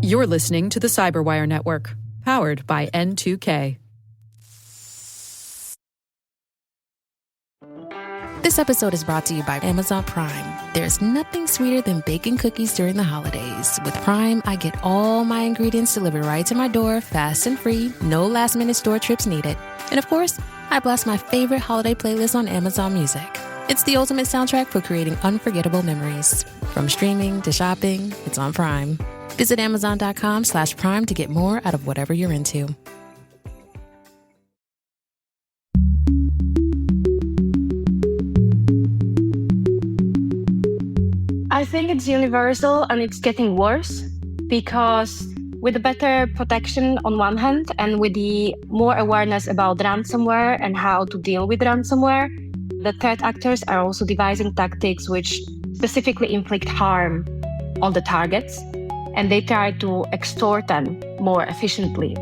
You're listening to the Cyberwire Network, powered by N2K. This episode is brought to you by Amazon Prime. There's nothing sweeter than baking cookies during the holidays. With Prime, I get all my ingredients delivered right to my door, fast and free, no last-minute store trips needed. And of course, I blast my favorite holiday playlist on Amazon Music. It's the ultimate soundtrack for creating unforgettable memories. From streaming to shopping, it's on Prime. Visit Amazon.com/Prime to get more out of whatever you're into. I think it's universal and it's getting worse because with the better protection on one hand and with the more awareness about ransomware and how to deal with ransomware, the threat actors are also devising tactics which specifically inflict harm on the targets, and they try to extort them more efficiently.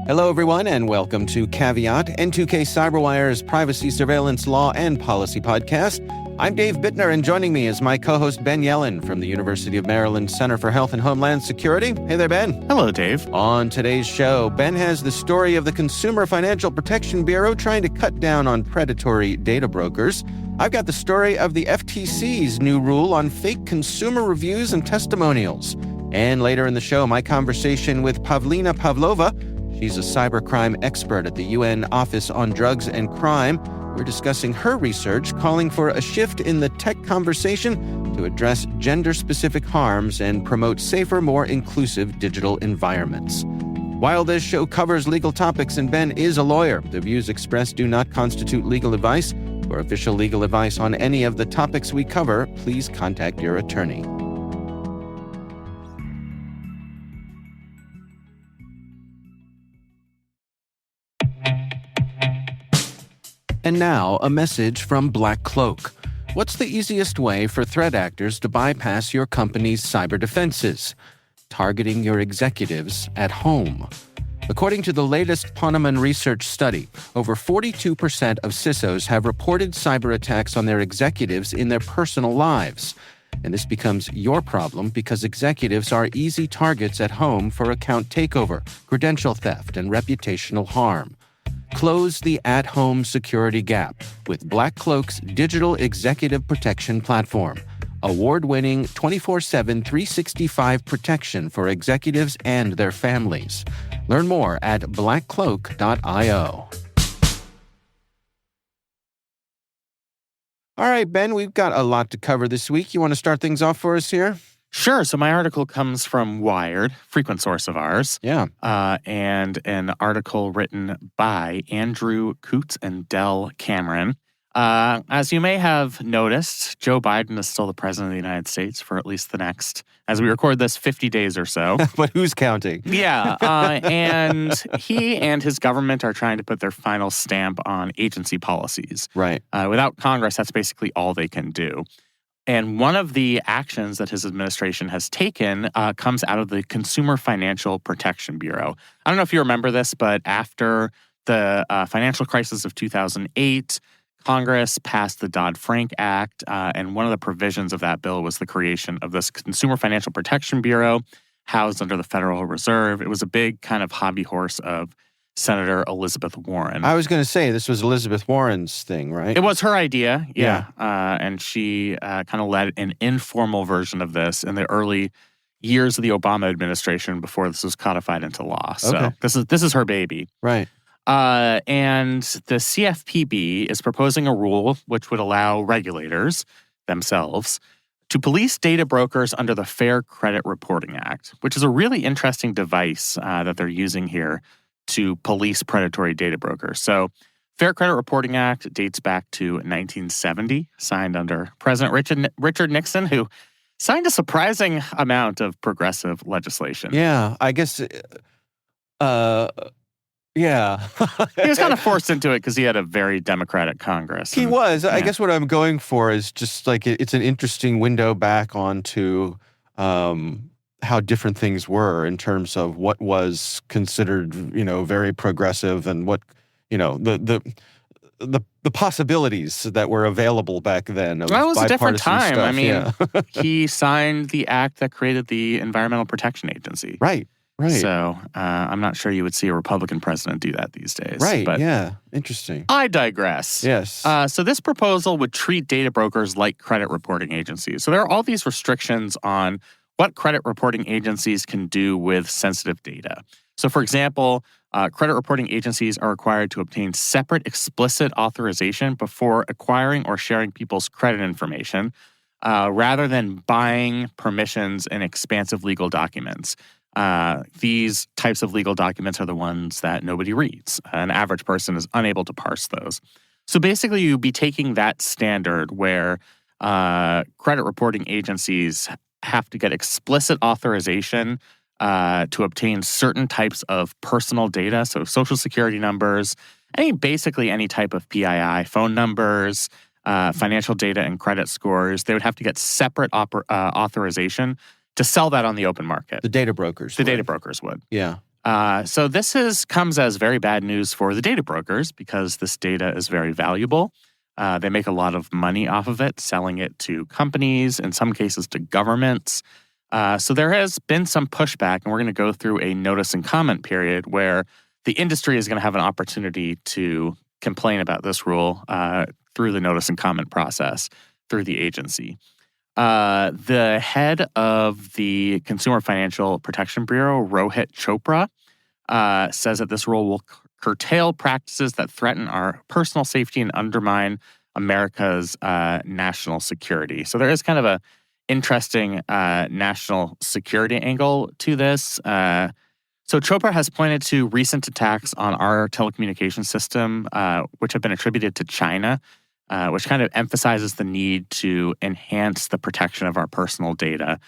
Hello, everyone, and welcome to Caveat, N2K Cyberwire's privacy, surveillance, law, and policy podcast. I'm Dave Bittner, and joining me is my co-host Ben Yellen from the University of Maryland Center for Health and Homeland Security. Hey there, Ben. Hello, Dave. On today's show, Ben has the story of the Consumer Financial Protection Bureau trying to cut down on predatory data brokers. I've got the story of the FTC's new rule on fake consumer reviews and testimonials. And later in the show, my conversation with Pavlina Pavlova. She's a cybercrime expert at the UN Office on Drugs and Crime. We're discussing her research calling for a shift in the tech conversation to address gender-specific harms and promote safer, more inclusive digital environments. While this show covers legal topics and Ben is a lawyer, the views expressed do not constitute legal advice. For official legal advice on any of the topics we cover, please contact your attorney. And now, a message from Black Cloak. What's the easiest way for threat actors to bypass your company's cyber defenses? Targeting your executives at home. According to the latest Ponemon research study, over 42% of CISOs have reported cyber attacks on their executives in their personal lives. And this becomes your problem because executives are easy targets at home for account takeover, credential theft, and reputational harm. Close the at-home security gap with Black Cloak's digital executive protection platform. Award-winning 24/7 365 protection for executives and their families. Learn more at blackcloak.io. All right, Ben, we've got a lot to cover this week. You want to start things off for us here? Sure. So my article comes from Wired, frequent source of ours. Yeah. And an article written by Andrew Coots and Del Cameron. As you may have noticed, Joe Biden is still the president of the United States for at least the next, as we record this, 50 days or so. But who's counting? Yeah. And he and his government are trying to put their final stamp on agency policies. Right. Without Congress, that's basically all they can do. And one of the actions that his administration has taken comes out of the Consumer Financial Protection Bureau. I don't know if you remember this, but after the financial crisis of 2008, Congress passed the Dodd-Frank Act, and one of the provisions of that bill was the creation of this Consumer Financial Protection Bureau housed under the Federal Reserve. It was a big kind of hobby horse of Senator Elizabeth Warren. I was going to say, this was Elizabeth Warren's thing, right? It was her idea, yeah. And she kind of led an informal version of this in the early years of the Obama administration before this was codified into law. So this is her baby. Right. And the CFPB is proposing a rule which would allow regulators themselves to police data brokers under the Fair Credit Reporting Act, which is a really interesting device that they're using here to police predatory data brokers. So Fair Credit Reporting Act dates back to 1970, signed under President Richard Nixon, who signed a surprising amount of progressive legislation. Yeah, I guess, yeah. He was kind of forced into it because he had a very Democratic Congress. He was. I guess what I'm going for is just like it's an interesting window back onto how different things were in terms of what was considered, very progressive and what, the possibilities that were available back then. Well, it was a different bipartisan time. stuff, I mean, yeah. he signed the act that created the Environmental Protection Agency. Right. So I'm not sure you would see a Republican president do that these days. Right, but yeah. Interesting. I digress. Yes. So this proposal would treat data brokers like credit reporting agencies. So there are all these restrictions on what credit reporting agencies can do with sensitive data. So for example, credit reporting agencies are required to obtain separate explicit authorization before acquiring or sharing people's credit information, rather than buying permissions in expansive legal documents. These types of legal documents are the ones that nobody reads. An average person is unable to parse those. So basically, you'd be taking that standard where credit reporting agencies have to get explicit authorization to obtain certain types of personal data, so social security numbers, basically any type of PII, phone numbers, financial data and credit scores. They would have to get separate authorization to sell that on the open market. The data brokers data brokers would. Yeah. So this comes as very bad news for the data brokers because this data is very valuable. They make a lot of money off of it, selling it to companies, in some cases to governments. So there has been some pushback, and we're going to go through a notice and comment period where the industry is going to have an opportunity to complain about this rule through the notice and comment process through the agency. The head of the Consumer Financial Protection Bureau, Rohit Chopra, says that this rule will curtail practices that threaten our personal safety and undermine America's national security. So there is kind of a interesting national security angle to this. So Chopra has pointed to recent attacks on our telecommunications system, which have been attributed to China, which kind of emphasizes the need to enhance the protection of our personal data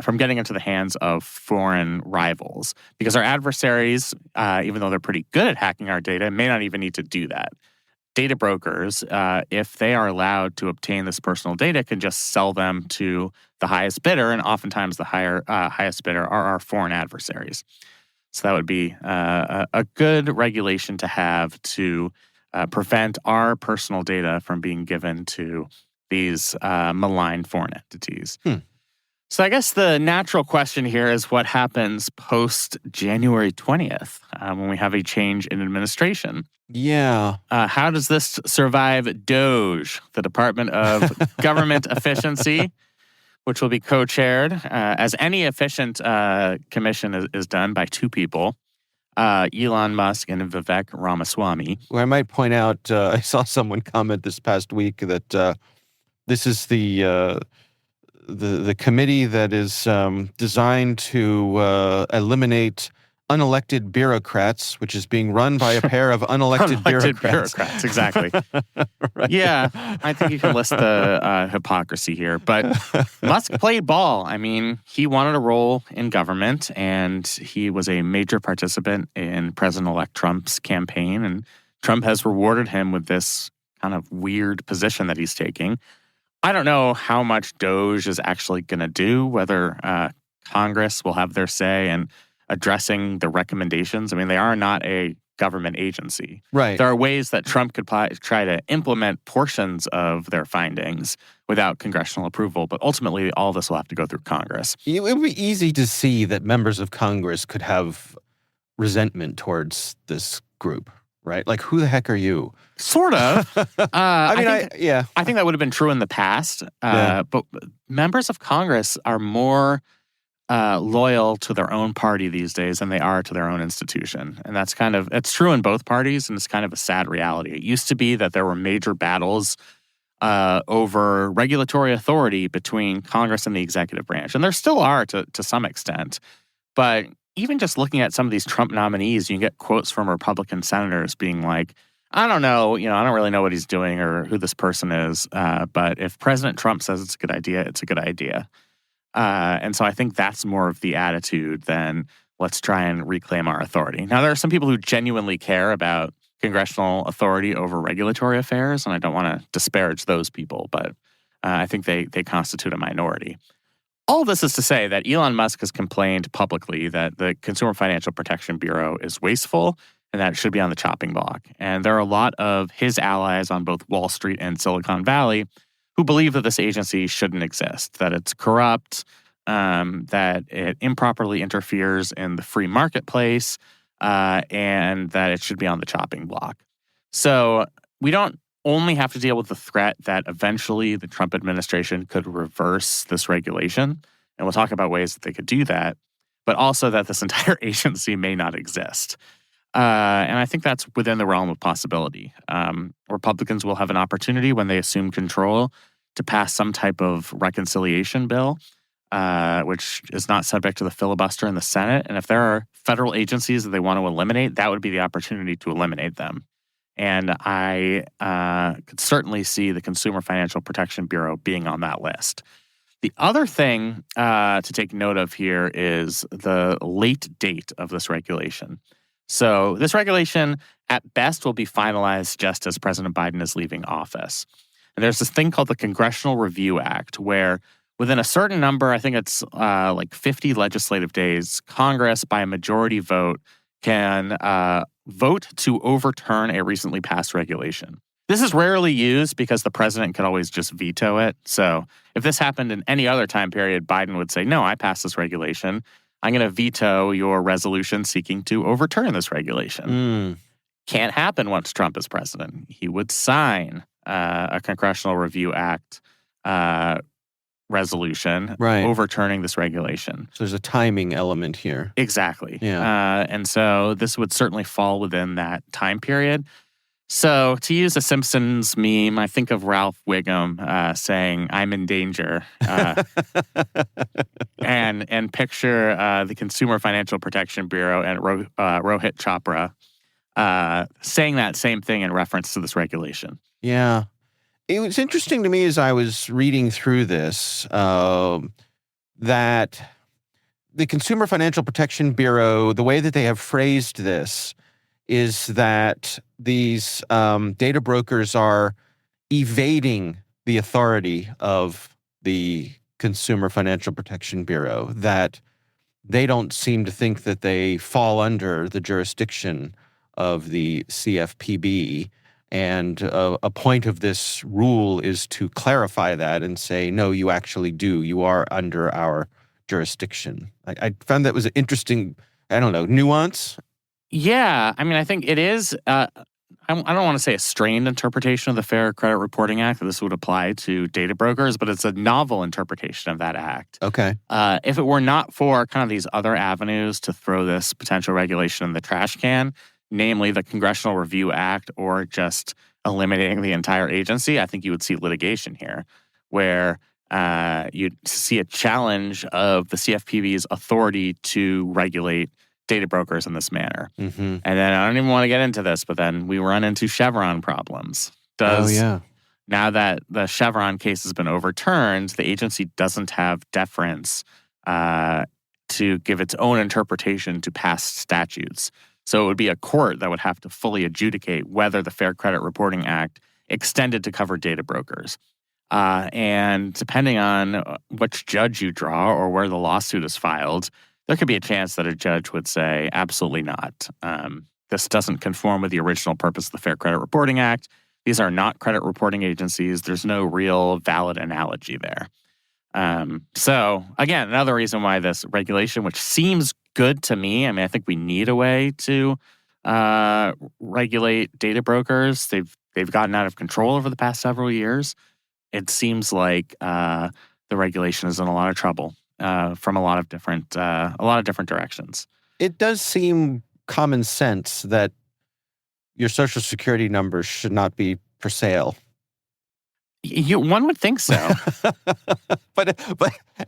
from getting into the hands of foreign rivals. Because our adversaries, even though they're pretty good at hacking our data, may not even need to do that. Data brokers, if they are allowed to obtain this personal data, can just sell them to the highest bidder, and oftentimes the highest bidder are our foreign adversaries. So that would be a good regulation to have to prevent our personal data from being given to these malign foreign entities. So I guess the natural question here is what happens post January 20th when we have a change in administration? Yeah. How does this survive DOGE, the Department of Government Efficiency, which will be co-chaired, as any efficient commission is done by two people, Elon Musk and Vivek Ramaswamy. Well, I might point out, I saw someone comment this past week that this is the committee that is designed to eliminate unelected bureaucrats, which is being run by a pair of unelected bureaucrats. Exactly. Right. Yeah, I think you can list the hypocrisy here. But Musk played ball. I mean, he wanted a role in government, and he was a major participant in President-elect Trump's campaign. And Trump has rewarded him with this kind of weird position that he's taking. I don't know how much DOGE is actually going to do, whether Congress will have their say in addressing the recommendations. I mean, they are not a government agency. Right. There are ways that Trump could try to implement portions of their findings without congressional approval, but ultimately all this will have to go through Congress. It would be easy to see that members of Congress could have resentment towards this group, right? Like, who the heck are you? Sort of. I think that would have been true in the past, but members of Congress are more loyal to their own party these days than they are to their own institution. And it's true in both parties, and it's kind of a sad reality. It used to be that there were major battles over regulatory authority between Congress and the executive branch. And there still are to some extent. But even just looking at some of these Trump nominees, you can get quotes from Republican senators being like, I don't know, I don't really know what he's doing or who this person is. But if President Trump says it's a good idea, it's a good idea. And so I think that's more of the attitude than let's try and reclaim our authority. Now, there are some people who genuinely care about congressional authority over regulatory affairs, and I don't want to disparage those people, but I think they constitute a minority. All this is to say that Elon Musk has complained publicly that the Consumer Financial Protection Bureau is wasteful and that it should be on the chopping block. And there are a lot of his allies on both Wall Street and Silicon Valley who believe that this agency shouldn't exist, that it's corrupt, that it improperly interferes in the free marketplace, and that it should be on the chopping block. So we don't only have to deal with the threat that eventually the Trump administration could reverse this regulation, and we'll talk about ways that they could do that, but also that this entire agency may not exist. And I think that's within the realm of possibility. Republicans will have an opportunity when they assume control to pass some type of reconciliation bill, which is not subject to the filibuster in the Senate. And if there are federal agencies that they want to eliminate, that would be the opportunity to eliminate them. And I could certainly see the Consumer Financial Protection Bureau being on that list. The other thing to take note of here is the late date of this regulation. So this regulation, at best, will be finalized just as President Biden is leaving office. And there's this thing called the Congressional Review Act, where within a certain number, I think it's like 50 legislative days, Congress, by a majority vote, can vote to overturn a recently passed regulation. This is rarely used because the president can always just veto it. So if this happened in any other time period, Biden would say, no, I passed this regulation. I'm going to veto your resolution seeking to overturn this regulation. Can't happen once Trump is president. He would sign a Congressional Review Act resolution overturning this regulation. So there's a timing element here. Exactly. Yeah. And so this would certainly fall within that time period. So to use a Simpsons meme, I think of Ralph Wiggum saying, I'm in danger. And picture the Consumer Financial Protection Bureau and Rohit Chopra saying that same thing in reference to this regulation. Yeah. It was interesting to me as I was reading through this that the Consumer Financial Protection Bureau, the way that they have phrased this is that these data brokers are evading the authority of the Consumer Financial Protection Bureau, that they don't seem to think that they fall under the jurisdiction of the CFPB. And a point of this rule is to clarify that and say, no, you actually do. You are under our jurisdiction. I found that was an interesting, nuance. Yeah. I mean, I think it is, I don't want to say a strained interpretation of the Fair Credit Reporting Act that this would apply to data brokers, but it's a novel interpretation of that act. Okay. If it were not for kind of these other avenues to throw this potential regulation in the trash can, namely the Congressional Review Act or just eliminating the entire agency, I think you would see litigation here where you'd see a challenge of the CFPB's authority to regulate data brokers in this manner. Mm-hmm. And then I don't even want to get into this, but then we run into Chevron problems. Now that the Chevron case has been overturned, the agency doesn't have deference to give its own interpretation to past statutes. So it would be a court that would have to fully adjudicate whether the Fair Credit Reporting Act extended to cover data brokers. And depending on which judge you draw or where the lawsuit is filed, there could be a chance that a judge would say, absolutely not. This doesn't conform with the original purpose of the Fair Credit Reporting Act. These are not credit reporting agencies. There's no real valid analogy there. So, again, another reason why this regulation, which seems good to me, I mean, I think we need a way to regulate data brokers. They've gotten out of control over the past several years. It seems like the regulation is in a lot of trouble from a lot of different directions. It does seem common sense that your Social Security number should not be for sale. One would think so. but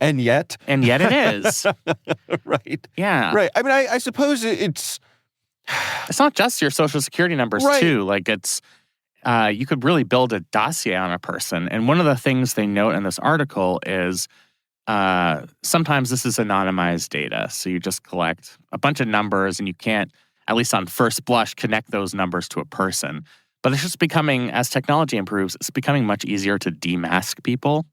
and yet it is. Right. Yeah. Right. I mean, I suppose it's not just your Social Security numbers too. Like it's you could really build a dossier on a person. And one of the things they note in this article is sometimes this is anonymized data. So you just collect a bunch of numbers and you can't, at least on first blush, connect those numbers to a person. But it's just becoming, as technology improves, it's becoming much easier to demask people.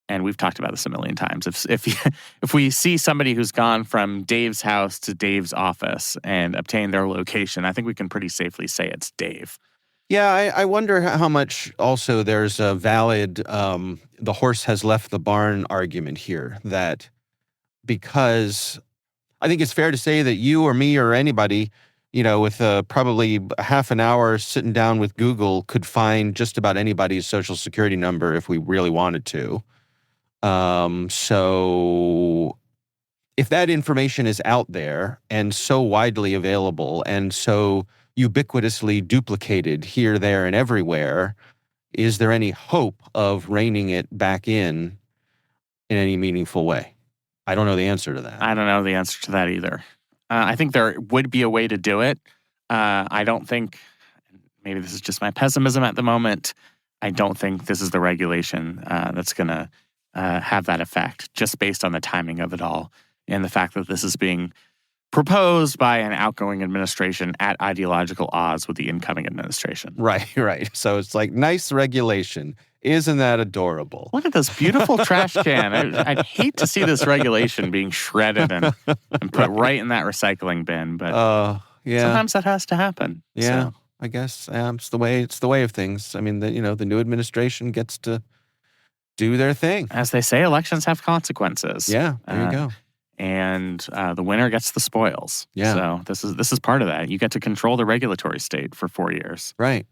and we've talked about this a million times. If we see somebody who's gone from Dave's house to Dave's office and obtained their location, I think we can pretty safely say it's Dave. Yeah, I wonder how much also there's a valid the horse has left the barn argument here, that because I think it's fair to say that you or me or anybody, with probably half an hour sitting down with Google could find just about anybody's social security number if we really wanted to. So if that information is out there and so widely available and so ubiquitously duplicated here, there, and everywhere, is there any hope of reining it back in any meaningful way? I don't know the answer to that. I don't know the answer to that either. I think there would be a way to do it. I don't think, maybe this is just my pessimism at the moment, I don't think this is the regulation that's going to have that effect, just based on the timing of it all and the fact that this is being proposed by an outgoing administration at ideological odds with the incoming administration. Right. So it's like, nice regulation. Isn't that adorable? Look at this beautiful trash can. I'd hate to see this regulation being shredded and put right in that recycling bin, but sometimes that has to happen. Yeah, so. I guess it's the way of things. I mean, the new administration gets to do their thing. As they say, elections have consequences. Yeah, there you go. And the winner gets the spoils. Yeah. So this is part of that. You get to control the regulatory state for 4 years. Right.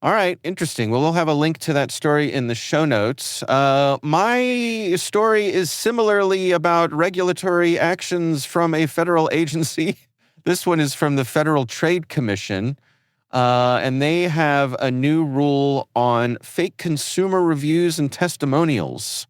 All right, interesting. Well, we'll have a link to that story in the show notes. My story is similarly about regulatory actions from a federal agency. This one is from the Federal Trade Commission, and they have a new rule on fake consumer reviews and testimonials.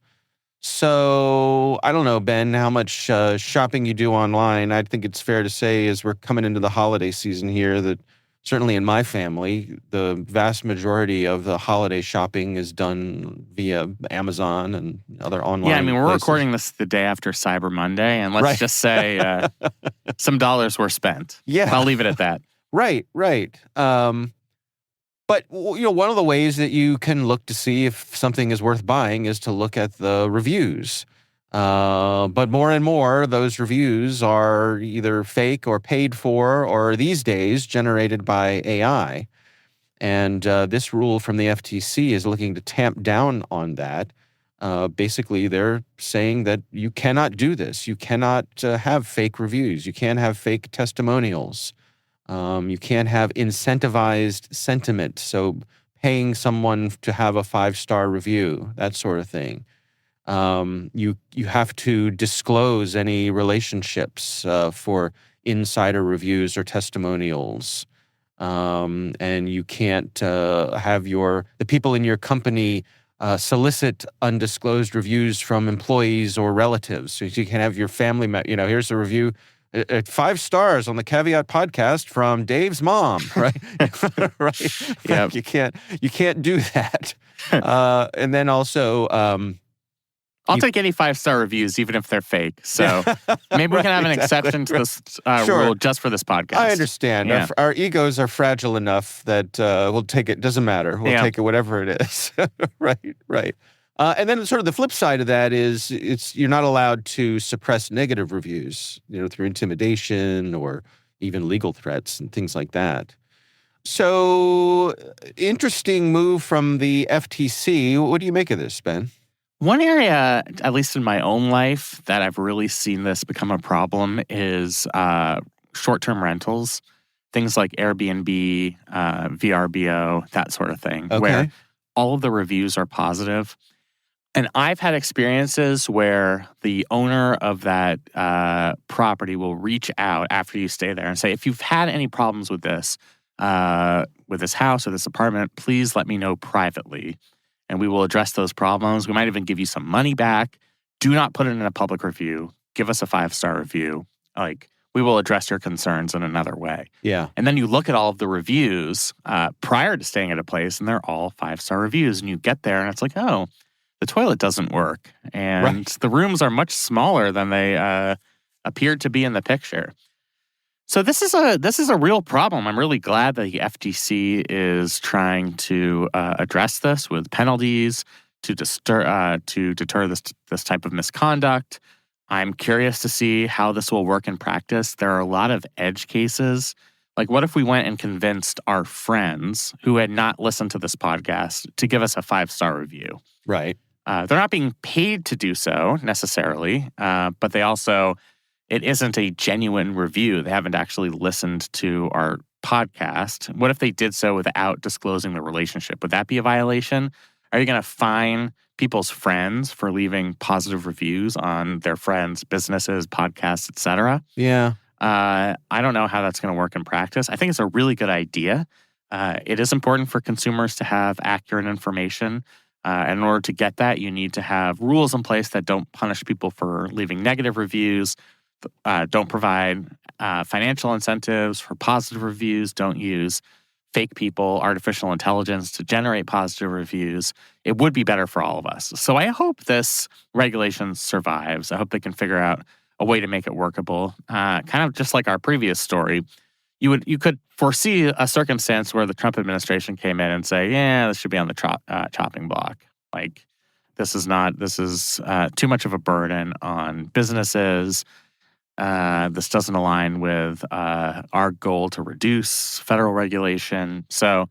So I don't know, Ben, how much shopping you do online. I think it's fair to say, as we're coming into the holiday season here, that certainly in my family, the vast majority of the holiday shopping is done via Amazon and other online Yeah, I mean, we're places. recording this the day after Cyber Monday, and let's just say some dollars were spent. Yeah. I'll leave it at that. Right. But one of the ways that you can look to see if something is worth buying is to look at the reviews. But more and more, those reviews are either fake or paid for, or these days generated by AI. And this rule from the FTC is looking to tamp down on that. Basically, they're saying that you cannot do this. You cannot have fake reviews. You can't have fake testimonials. You can't have incentivized sentiment, so paying someone to have a 5-star review, that sort of thing. You have to disclose any relationships for insider reviews or testimonials, and you can't have the people in your company solicit undisclosed reviews from employees or relatives. So you can have your family, here's a review. 5 stars on the Caveat podcast from Dave's mom, right? Right. Yeah. You can't do that. And then also, I'll take any 5-star reviews, even if they're fake. So maybe we can have an exception to this rule just for this podcast. I understand. Yeah. Our egos are fragile enough that we'll take it. Doesn't matter. We'll take it whatever it is. Right. And then sort of the flip side of that is you're not allowed to suppress negative reviews, through intimidation or even legal threats and things like that. So interesting move from the FTC. What do you make of this, Ben? One area, at least in my own life, that I've really seen this become a problem is short-term rentals, things like Airbnb, VRBO, that sort of thing, where all of the reviews are positive. And I've had experiences where the owner of that property will reach out after you stay there and say, if you've had any problems with this house or this apartment, please let me know privately, and we will address those problems. We might even give you some money back. Do not put it in a public review. Give us a 5-star review. We will address your concerns in another way. Yeah. And then you look at all of the reviews prior to staying at a place, and they're all 5-star reviews. And you get there, and it's like, oh, the toilet doesn't work, and the rooms are much smaller than they appeared to be in the picture. So this is a real problem. I'm really glad that the FTC is trying to address this with penalties, to deter this type of misconduct. I'm curious to see how this will work in practice. There are a lot of edge cases. Like, what if we went and convinced our friends who had not listened to this podcast to give us a 5-star review? Right. They're not being paid to do so necessarily, but it isn't a genuine review. They haven't actually listened to our podcast. What if they did so without disclosing the relationship? Would that be a violation? Are you going to fine people's friends for leaving positive reviews on their friends' businesses, podcasts, etc.? Yeah. I don't know how that's going to work in practice. I think it's a really good idea. It is important for consumers to have accurate information. And in order to get that, you need to have rules in place that don't punish people for leaving negative reviews, don't provide financial incentives for positive reviews, don't use fake people, artificial intelligence to generate positive reviews. It would be better for all of us. So I hope this regulation survives. I hope they can figure out a way to make it workable. Kind of just like our previous story, you could foresee a circumstance where the Trump administration came in and say, yeah, this should be on the chopping block. Like, this is too much of a burden on businesses. This doesn't align with our goal to reduce federal regulation. So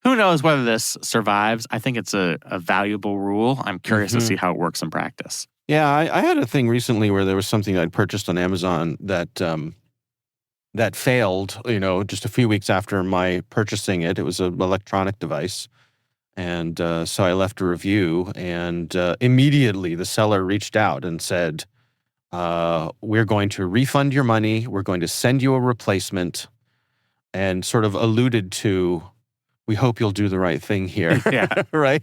who knows whether this survives? I think it's a valuable rule. I'm curious to see how it works in practice. Yeah, I had a thing recently where there was something I'd purchased on Amazon that failed, just a few weeks after my purchasing it. It was an electronic device. And so I left a review, and immediately the seller reached out and said, we're going to refund your money. We're going to send you a replacement, and sort of alluded to, we hope you'll do the right thing here. Yeah. Right?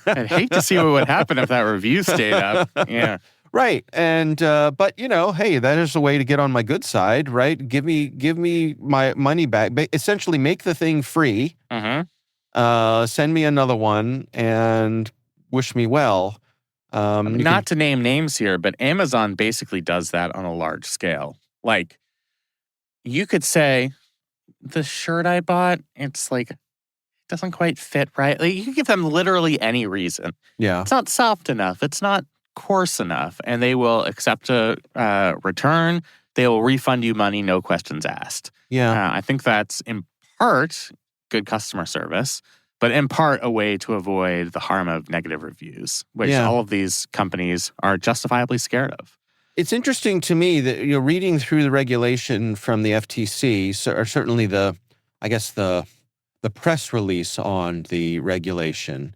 I'd hate to see what would happen if that review stayed up. Yeah. Right. And, but hey, that is a way to get on my good side, right? Give me my money back. Essentially make the thing free. Mm-hmm. Send me another one and wish me well. Not to name names here, but Amazon basically does that on a large scale. Like, you could say, the shirt I bought, it's like, doesn't quite fit right. Like, you can give them literally any reason. Yeah. It's not soft enough. It's not coarse enough. And they will accept a return. They will refund you money, no questions asked. Yeah. I think that's in part good customer service, but in part a way to avoid the harm of negative reviews, which all of these companies are justifiably scared of. It's interesting to me that, reading through the regulation from the FTC, or certainly the press release on the regulation,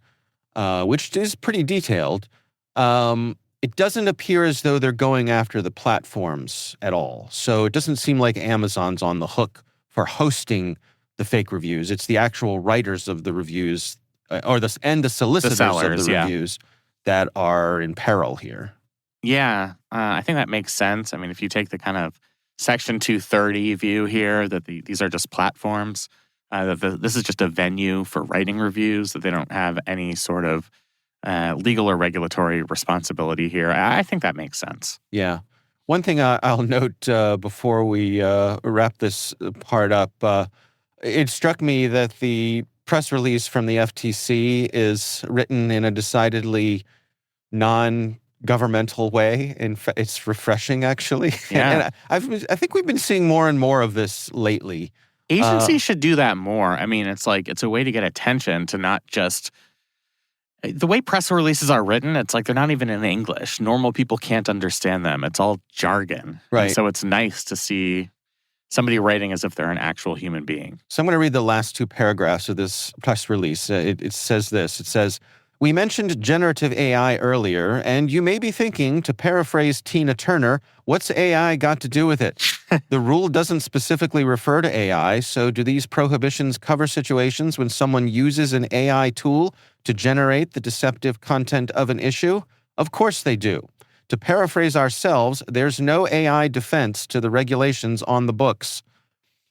which is pretty detailed, it doesn't appear as though they're going after the platforms at all. So it doesn't seem like Amazon's on the hook for hosting the fake reviews. It's the actual writers of the reviews, and the solicitors sellers, of the reviews that are in peril here. Yeah, I think that makes sense. I mean, if you take the kind of Section 230 view here, that these are just platforms, this is just a venue for writing reviews, that they don't have any sort of legal or regulatory responsibility here. I think that makes sense. Yeah. One thing I'll note before we wrap this part up, it struck me that the press release from the FTC is written in a decidedly non-governmental way. In fact, it's refreshing, actually. Yeah. And I think we've been seeing more and more of this lately. Agencies should do that more. I mean, it's a way to get attention, to not just... The way press releases are written, it's like they're not even in English. Normal people can't understand them. It's all jargon. Right. And so it's nice to see somebody writing as if they're an actual human being. So I'm going to read the last two paragraphs of this press release. It says this. It says, "We mentioned generative AI earlier, and you may be thinking, to paraphrase Tina Turner, what's AI got to do with it? The rule doesn't specifically refer to AI, so do these prohibitions cover situations when someone uses an AI tool to generate the deceptive content of an issue? Of course they do. To paraphrase ourselves, there's no AI defense to the regulations on the books.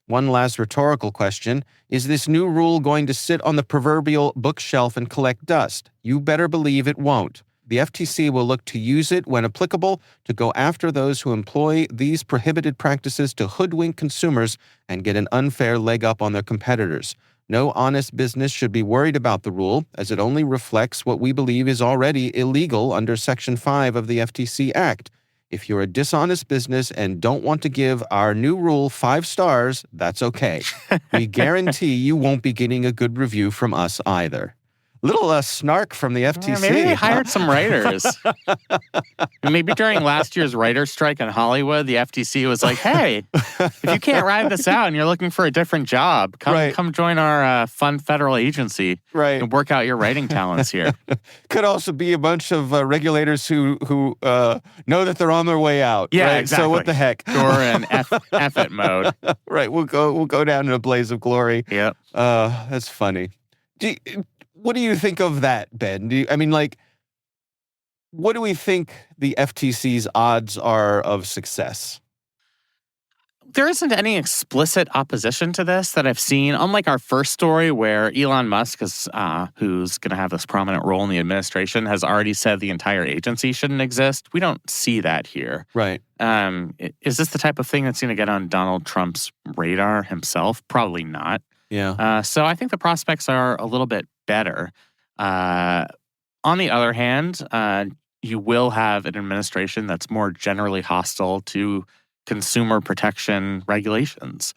One last rhetorical question. Is this new rule going to sit on the proverbial bookshelf and collect dust? You better believe it won't. The FTC will look to use it when applicable to go after those who employ these prohibited practices to hoodwink consumers and get an unfair leg up on their competitors. No honest business should be worried about the rule, as it only reflects what we believe is already illegal under Section 5 of the FTC Act. If you're a dishonest business and don't want to give our new rule 5 stars, that's okay. We guarantee you won't be getting a good review from us either. Little snark from the FTC. Yeah, maybe they hired some writers. Maybe during last year's writer's strike in Hollywood, the FTC was like, hey, if you can't ride this out and you're looking for a different job, come join our fun federal agency and work out your writing talents here. Could also be a bunch of regulators who know that they're on their way out. Yeah, right? exactly. So what the heck? You're in F it mode. Right, we'll go down in a blaze of glory. Yep. That's funny. What do you think of that, Ben? What do we think the FTC's odds are of success? There isn't any explicit opposition to this that I've seen. Unlike our first story where Elon Musk, who's going to have this prominent role in the administration, has already said the entire agency shouldn't exist. We don't see that here. Right. Is this the type of thing that's going to get on Donald Trump's radar himself? Probably not. Yeah. So I think the prospects are a little bit better. On the other hand, you will have an administration that's more generally hostile to consumer protection regulations,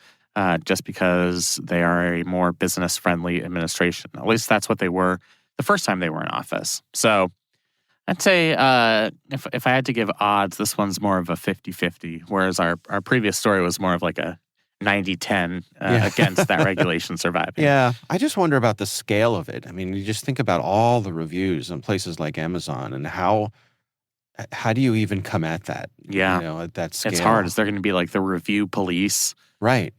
just because they are a more business-friendly administration. At least that's what they were the first time they were in office. So I'd say if I had to give odds, this one's more of a 50-50, whereas our previous story was more of like a 90-10 against that regulation surviving. Yeah. I just wonder about the scale of it. I mean, you just think about all the reviews on places like Amazon and how do you even come at that? Yeah. At that scale. It's hard. Is there going to be like the review police? Right.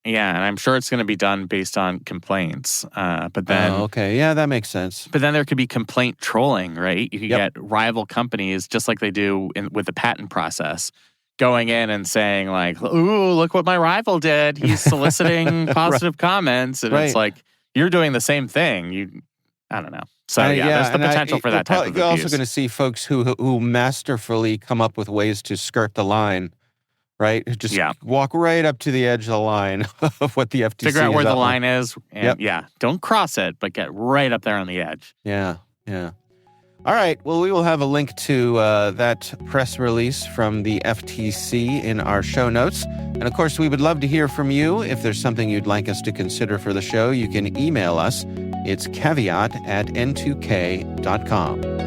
Yeah, and I'm sure it's going to be done based on complaints. But then, okay, yeah, that makes sense. But then there could be complaint trolling, right? You could get rival companies, just like they do with the patent process, going in and saying like, "Ooh, look what my rival did. He's soliciting positive comments," and it's like you're doing the same thing. I don't know. So there's the potential for that type of abuse. You're also going to see folks who masterfully come up with ways to skirt the line. Right? Just walk right up to the edge of the line of what the FTC figure out where the up line is. And don't cross it, but get right up there on the edge. Yeah. All right. Well, we will have a link to that press release from the FTC in our show notes. And of course, we would love to hear from you. If there's something you'd like us to consider for the show, you can email us. It's caveat@n2k.com.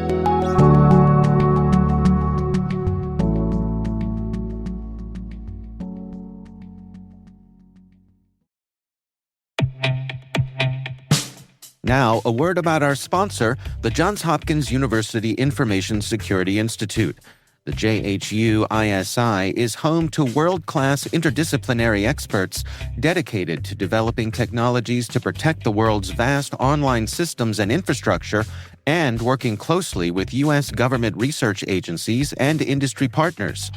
Now, a word about our sponsor, the Johns Hopkins University Information Security Institute. The JHU-ISI is home to world-class interdisciplinary experts dedicated to developing technologies to protect the world's vast online systems and infrastructure and working closely with U.S. government research agencies and industry partners.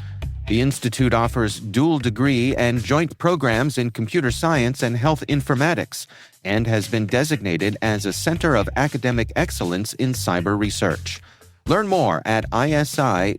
The Institute offers dual degree and joint programs in computer science and health informatics and has been designated as a center of academic excellence in cyber research. Learn more at isi.jhu.edu.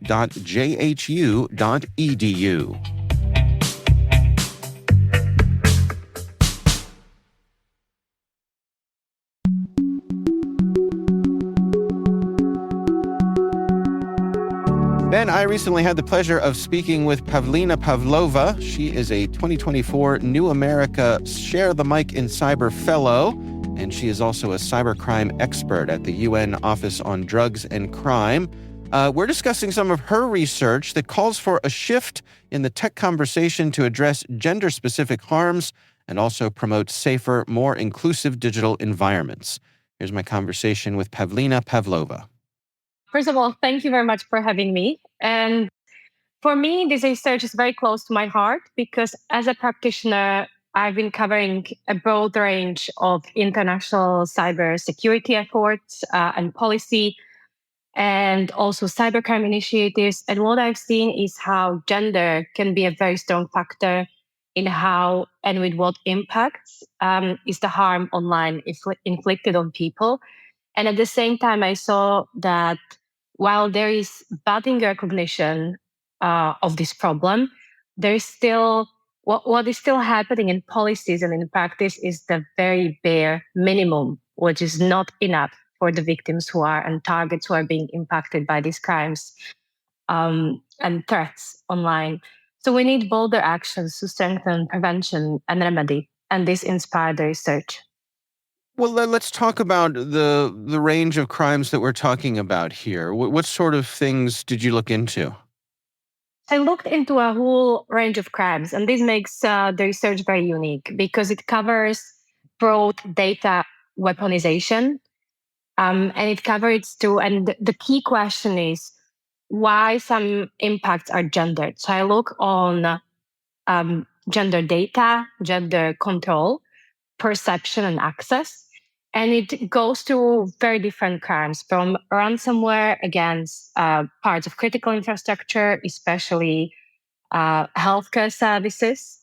Ben, I recently had the pleasure of speaking with Pavlina Pavlova. She is a 2024 New America Share the Mic in Cyber Fellow, and she is also a cybercrime expert at the UN Office on Drugs and Crime. We're discussing some of her research that calls for a shift in the tech conversation to address gender-specific harms and also promote safer, more inclusive digital environments. Here's my conversation with Pavlina Pavlova. First of all, thank you very much for having me. And for me, this research is very close to my heart because as a practitioner, I've been covering a broad range of international cybersecurity efforts and policy, and also cybercrime initiatives. And what I've seen is how gender can be a very strong factor in how and with what impacts is the harm online inflicted on people. And at the same time, I saw that while there is budding recognition of this problem, there is still What is still happening in policies and in practice is the very bare minimum, which is not enough for the victims who are and targets who are being impacted by these crimes and threats online. So we need bolder actions to strengthen prevention and remedy, and this inspired the research. Well, let's talk about the range of crimes that we're talking about here. What sort of things did you look into? I looked into a whole range of crimes, and this makes the research very unique because it covers broad data weaponization, and it covers too. And the key question is why some impacts are gendered. So I look on gender data, gender control, perception, and access. And it goes to very different crimes from ransomware against parts of critical infrastructure, especially healthcare services,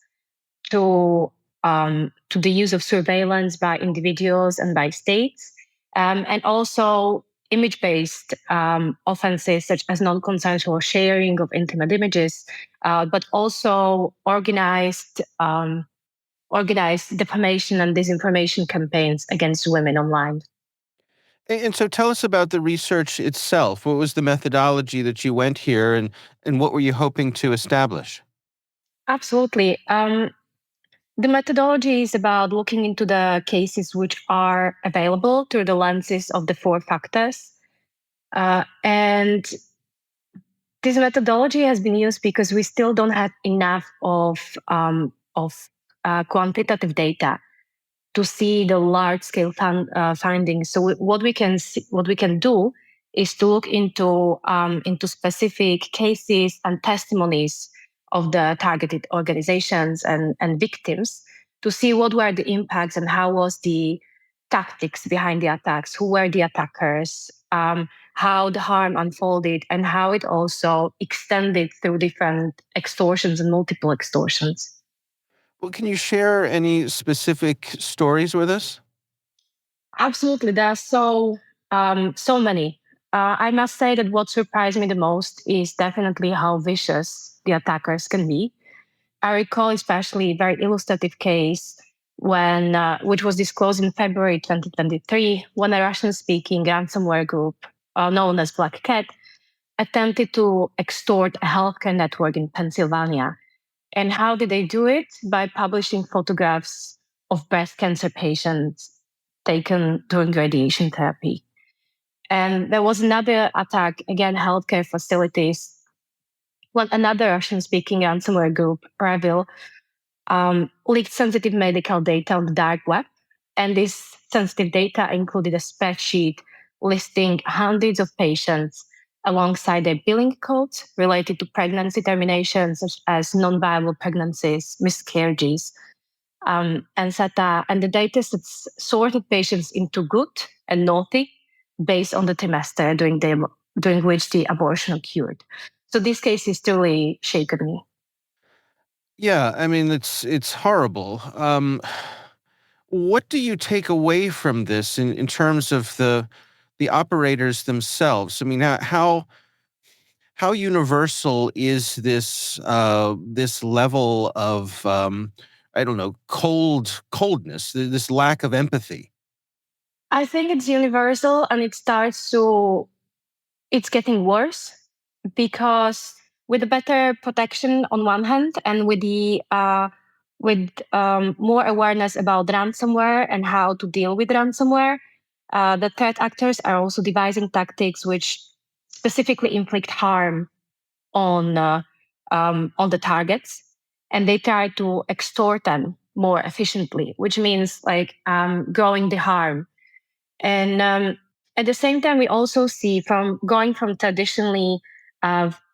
to the use of surveillance by individuals and by states, and also image-based offenses such as non-consensual sharing of intimate images, but also organized defamation and disinformation campaigns against women online. And so tell us about the research itself. What was the methodology that you went here, and what were you hoping to establish? Absolutely. The methodology is about looking into the cases which are available through the lenses of the four factors. And this methodology has been used because we still don't have enough of quantitative data to see the large-scale findings. So what we can do is to look into specific cases and testimonies of the targeted organizations and victims to see what were the impacts and how was the tactics behind the attacks, who were the attackers, how the harm unfolded, and how it also extended through different extortions and multiple extortions. Well, can you share any specific stories with us? Absolutely, there are so many. I must say that what surprised me the most is definitely how vicious the attackers can be. I recall especially a very illustrative case which was disclosed in February 2023, when a Russian-speaking ransomware group known as Black Cat attempted to extort a healthcare network in Pennsylvania. And how did they do it? By publishing photographs of breast cancer patients taken during radiation therapy. And there was another attack, again, healthcare facilities. When another Russian-speaking ransomware group, Revil, leaked sensitive medical data on the dark web. And this sensitive data included a spreadsheet listing hundreds of patients alongside their billing codes related to pregnancy terminations, such as non-viable pregnancies, miscarriages, and the data sets sorted patients into good and naughty based on the trimester during which the abortion occurred. So this case is truly shaken me. Yeah, I mean it's horrible. What do you take away from this in terms of the operators themselves? I mean, how universal is this level of I don't know, coldness, this lack of empathy? I think it's universal, and it's getting worse because with the better protection on one hand, and with the more awareness about ransomware and how to deal with ransomware, the threat actors are also devising tactics which specifically inflict harm on the targets, and they try to extort them more efficiently, which means like growing the harm. And at the same time, we also see from going from traditionally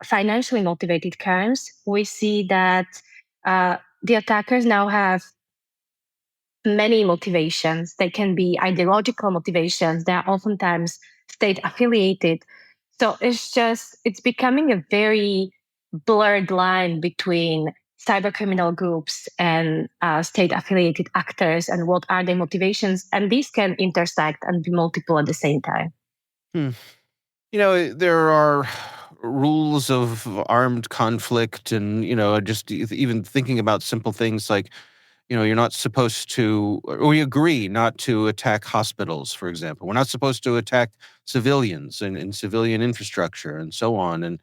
financially motivated crimes, we see that the attackers now have many motivations. They can be ideological motivations. They are oftentimes state affiliated. So it's becoming a very blurred line between cybercriminal groups and state affiliated actors, and what are their motivations. And these can intersect and be multiple at the same time. Hmm. You know, there are rules of armed conflict and, just even thinking about simple things like, you're not supposed to, or we agree not to attack hospitals, for example. We're not supposed to attack civilians and civilian infrastructure and so on. And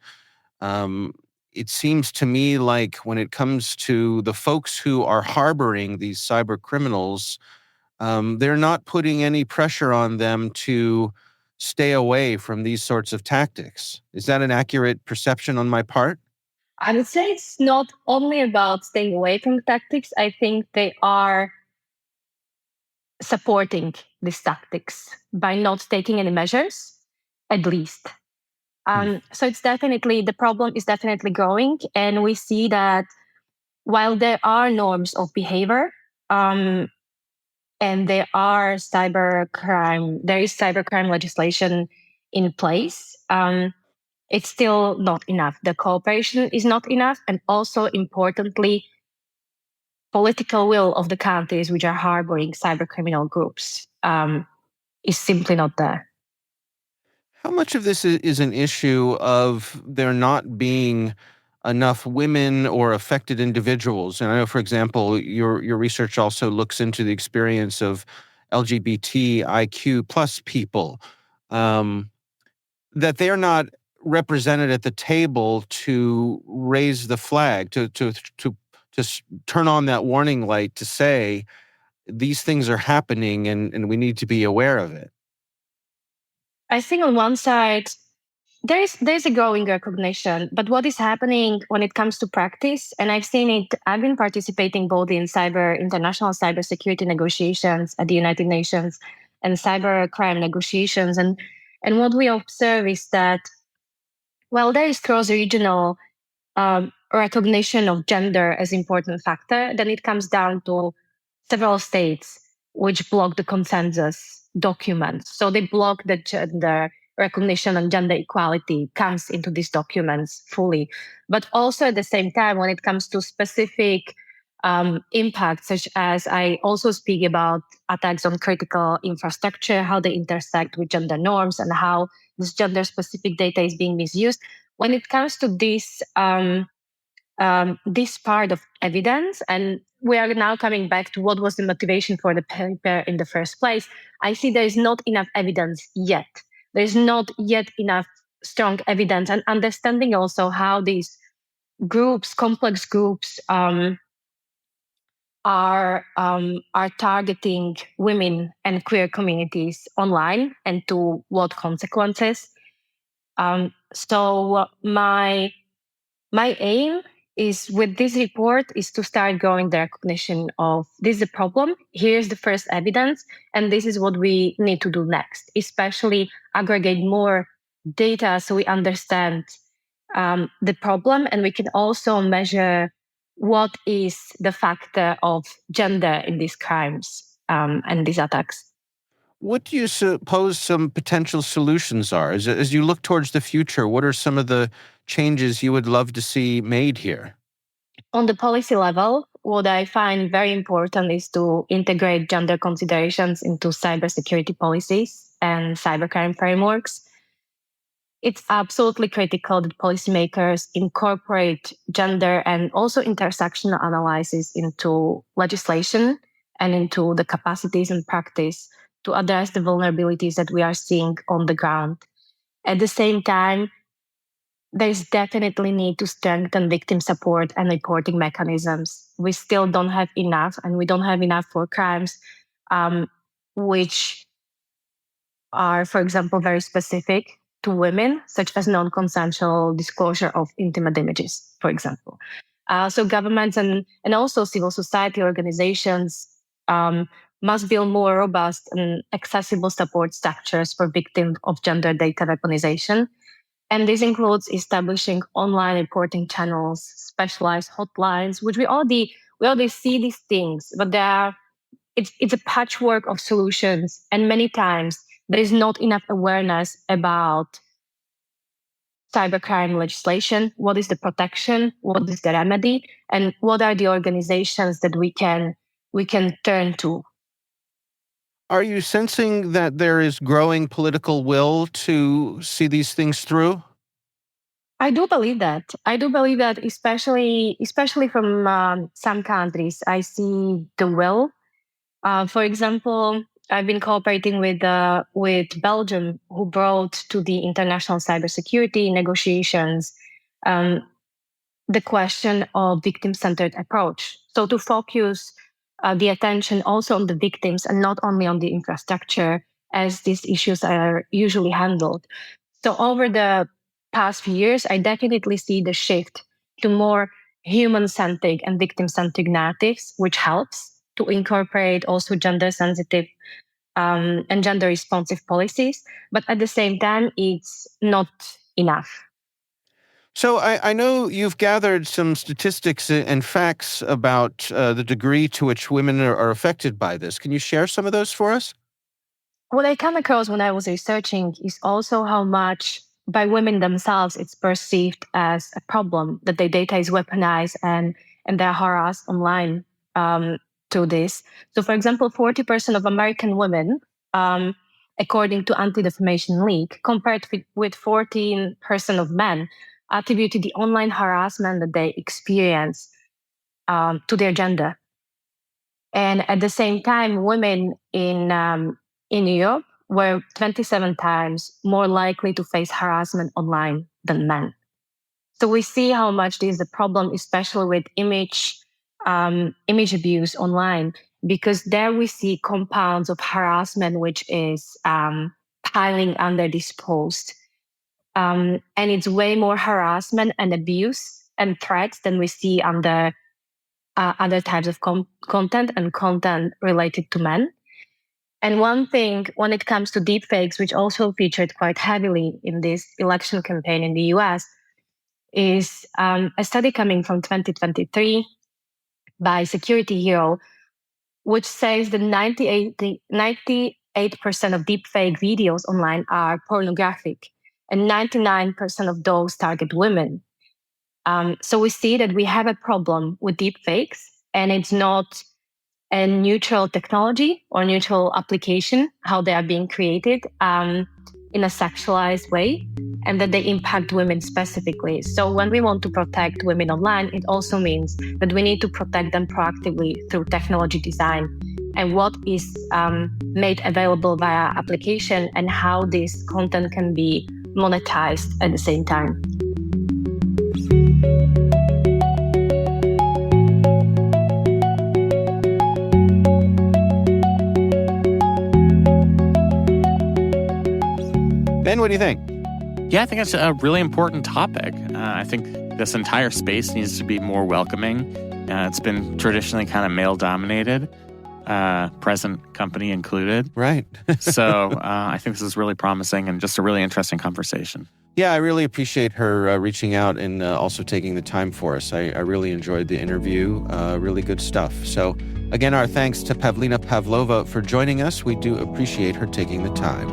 it seems to me like when it comes to the folks who are harboring these cyber criminals, they're not putting any pressure on them to stay away from these sorts of tactics. Is that an accurate perception on my part? I would say it's not only about staying away from the tactics. I think they are supporting these tactics by not taking any measures, at least. So it's definitely, the problem is definitely growing. And we see that while there are norms of behavior, and there is cybercrime legislation in place, it's still not enough. The cooperation is not enough. And also, importantly, political will of the countries which are harboring cybercriminal groups is simply not there. How much of this is an issue of there not being enough women or affected individuals? And I know, for example, your research also looks into the experience of LGBTIQ plus people, that they're not represented at the table to raise the flag, to turn on that warning light to say these things are happening and we need to be aware of it. I think on one side, there's a growing recognition, but what is happening when it comes to practice, and I've seen it, I've been participating both in international cybersecurity negotiations at the United Nations and cybercrime negotiations. And what we observe is that while there is cross-regional recognition of gender as important factor, then it comes down to several states which block the consensus documents. So they block the gender recognition and gender equality comes into these documents fully. But also at the same time, when it comes to specific impacts, such as I also speak about attacks on critical infrastructure, how they intersect with gender norms and how this gender specific data is being misused. When it comes to this part of evidence, and we are now coming back to what was the motivation for the paper in the first place, I see there is not enough evidence yet. There is not yet enough strong evidence, and understanding also how these groups, complex groups, are targeting women and queer communities online, and to what consequences. So my aim is with this report is to start growing the recognition of this is a problem. Here's the first evidence, and this is what we need to do next, especially aggregate more data so we understand the problem, and we can also measure what is the factor of gender in these crimes and these attacks. What do you suppose some potential solutions are? As you look towards the future, what are some of the changes you would love to see made here? On the policy level, what I find very important is to integrate gender considerations into cybersecurity policies and cybercrime frameworks. It's absolutely critical that policymakers incorporate gender and also intersectional analysis into legislation and into the capacities and practice to address the vulnerabilities that we are seeing on the ground. At the same time, there's definitely need to strengthen victim support and reporting mechanisms. We still don't have enough, and we don't have enough for crimes which are, for example, very specific to women, such as non-consensual disclosure of intimate images, for example. So governments and also civil society organizations must build more robust and accessible support structures for victims of gender data weaponization. And this includes establishing online reporting channels, specialized hotlines, which we already see these things, but it's a patchwork of solutions. And many times there is not enough awareness about cybercrime legislation. What is the protection? What is the remedy? And what are the organizations that we can turn to? Are you sensing that there is growing political will to see these things through? I do believe that. Especially from some countries. I see the will. For example, I've been cooperating with Belgium, who brought to the international cybersecurity negotiations um, the question of victim-centered approach. So to focus the attention also on the victims and not only on the infrastructure, as these issues are usually handled. So over the past few years, I definitely see the shift to more human-centric and victim-centric narratives, which helps to incorporate also gender-sensitive and gender-responsive policies. But at the same time, it's not enough. So I know you've gathered some statistics and facts about the degree to which women are affected by this. Can you share some of those for us? What I come across when I was researching is also how much by women themselves it's perceived as a problem that their data is weaponized and they're harassed online through this. So, for example, 40% of American women, according to Anti-Defamation League, compared with 14% of men, attributed the online harassment that they experience to their gender. And at the same time, women in Europe were 27 times more likely to face harassment online than men. So we see how much this is a problem, especially with image abuse online, because there we see compounds of harassment which is piling under this post. And it's way more harassment and abuse and threats than we see under other types of content and content related to men. And one thing, when it comes to deepfakes, which also featured quite heavily in this election campaign in the US, is a study coming from 2023 by Security Hero, which says that 98% of deepfake videos online are pornographic, and 99% of those target women. So we see that we have a problem with deepfakes, and it's not a neutral technology or neutral application, how they are being created in a sexualized way, and that they impact women specifically. So when we want to protect women online, it also means that we need to protect them proactively through technology design and what is made available via application and how this content can be monetized at the same time. Ben, what do you think? Yeah, I think it's a really important topic. I think this entire space needs to be more welcoming. It's been traditionally kind of male-dominated, present company included. Right. So I think this is really promising and just a really interesting conversation. Yeah, I really appreciate her reaching out and also taking the time for us. I really enjoyed the interview. Really good stuff. So again, our thanks to Pavlina Pavlova for joining us. We do appreciate her taking the time.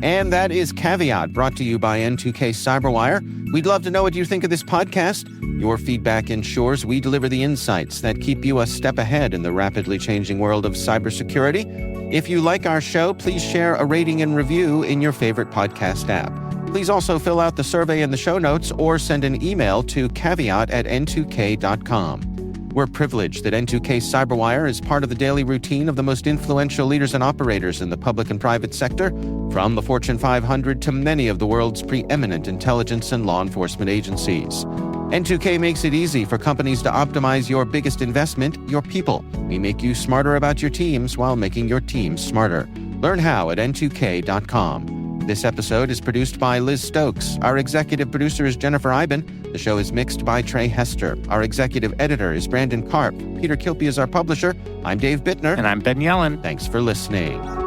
And that is Caveat, brought to you by N2K Cyberwire. We'd love to know what you think of this podcast. Your feedback ensures we deliver the insights that keep you a step ahead in the rapidly changing world of cybersecurity. If you like our show, please share a rating and review in your favorite podcast app. Please also fill out the survey in the show notes or send an email to caveat@n2k.com. We're privileged that N2K Cyberwire is part of the daily routine of the most influential leaders and operators in the public and private sector, from the Fortune 500 to many of the world's preeminent intelligence and law enforcement agencies. N2K makes it easy for companies to optimize your biggest investment, your people. We make you smarter about your teams while making your teams smarter. Learn how at n2k.com. This episode is produced by Liz Stokes. Our executive producer is Jennifer Iben. The show is mixed by Trey Hester. Our executive editor is Brandon Karp. Peter Kilpie is our publisher. I'm Dave Bittner. And I'm Ben Yellen. Thanks for listening.